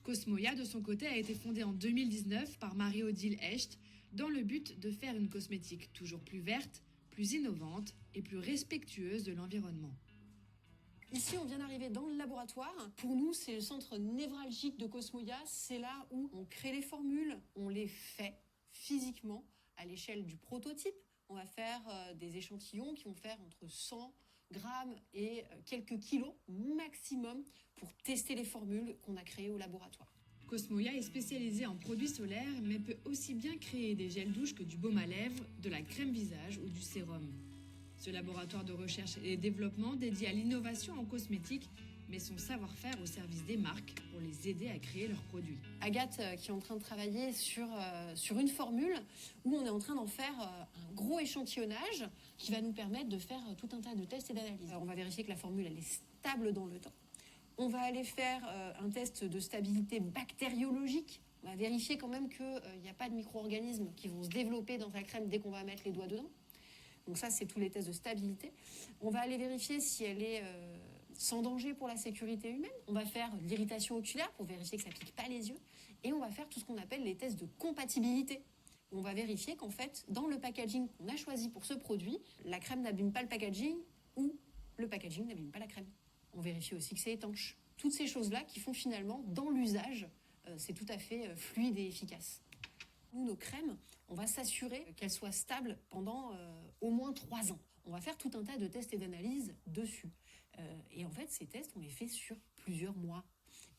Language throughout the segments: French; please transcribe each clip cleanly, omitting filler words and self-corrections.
Cosmoia, de son côté, a été fondée en 2019 par Marie-Odile Hecht dans le but de faire une cosmétique toujours plus verte, plus innovante et plus respectueuse de l'environnement. Ici, on vient d'arriver dans le laboratoire. Pour nous, c'est le centre névralgique de Cosmoia. C'est là où on crée les formules, on les fait physiquement à l'échelle du prototype. On va faire des échantillons qui vont faire entre 100 grammes et quelques kilos maximum pour tester les formules qu'on a créées au laboratoire. Cosmoia est spécialisée en produits solaires, mais peut aussi bien créer des gels douches que du baume à lèvres, de la crème visage ou du sérum. Ce laboratoire de recherche et développement dédié à l'innovation en cosmétique met son savoir-faire au service des marques pour les aider à créer leurs produits. Agathe qui est en train de travailler sur une formule où on est en train d'en faire un gros échantillonnage qui va nous permettre de faire tout un tas de tests et d'analyses. On va vérifier que la formule elle est stable dans le temps. On va aller faire un test de stabilité bactériologique. On va vérifier quand même qu'il n'y a pas de micro-organismes qui vont se développer dans la crème dès qu'on va mettre les doigts dedans. Donc ça, c'est tous les tests de stabilité. On va aller vérifier si elle est sans danger pour la sécurité humaine. On va faire de l'irritation oculaire pour vérifier que ça ne pique pas les yeux. Et on va faire tout ce qu'on appelle les tests de compatibilité. On va vérifier qu'en fait, dans le packaging qu'on a choisi pour ce produit, la crème n'abîme pas le packaging ou le packaging n'abîme pas la crème. On vérifie aussi que c'est étanche. Toutes ces choses-là qui font finalement, dans l'usage, c'est tout à fait fluide et efficace. Nous, nos crèmes, on va s'assurer qu'elles soient stables pendant au moins 3 ans. On va faire tout un tas de tests et d'analyses dessus. Et en fait, ces tests, on les fait sur plusieurs mois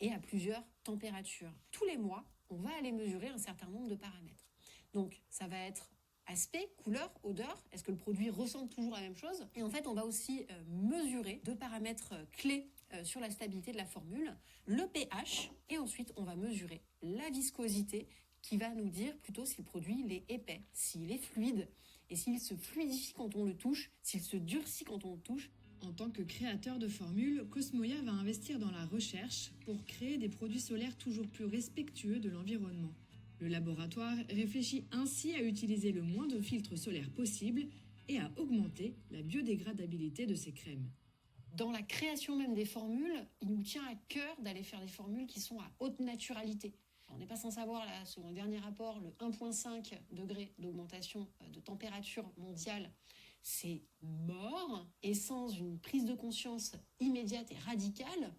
et à plusieurs températures. Tous les mois, on va aller mesurer un certain nombre de paramètres. Donc, ça va être aspect, couleur, odeur. Est-ce que le produit ressemble toujours à la même chose? Et en fait, on va aussi mesurer 2 paramètres clés sur la stabilité de la formule, le pH, et ensuite, on va mesurer la viscosité qui va nous dire plutôt si le produit il est épais, s'il est fluide, et s'il se fluidifie quand on le touche, s'il se durcit quand on le touche. En tant que créateur de formules, Cosmoia va investir dans la recherche pour créer des produits solaires toujours plus respectueux de l'environnement. Le laboratoire réfléchit ainsi à utiliser le moins de filtres solaires possible et à augmenter la biodégradabilité de ses crèmes. Dans la création même des formules, il nous tient à cœur d'aller faire des formules qui sont à haute naturalité. On n'est pas sans savoir, là, selon le dernier rapport, le 1,5 degré d'augmentation de température mondiale, c'est mort. Et sans une prise de conscience immédiate et radicale,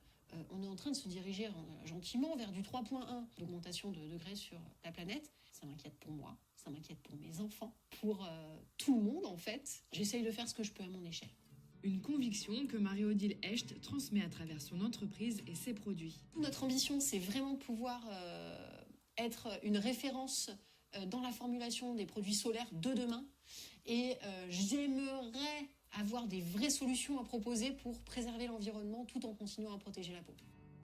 on est en train de se diriger gentiment vers du 3,1 d'augmentation de degrés sur la planète. Ça m'inquiète pour moi, ça m'inquiète pour mes enfants, pour tout le monde en fait. J'essaye de faire ce que je peux à mon échelle. Une conviction que Marie-Odile Hecht transmet à travers son entreprise et ses produits. Notre ambition, c'est vraiment de pouvoir être une référence dans la formulation des produits solaires de demain. Et j'aimerais avoir des vraies solutions à proposer pour préserver l'environnement tout en continuant à protéger la peau.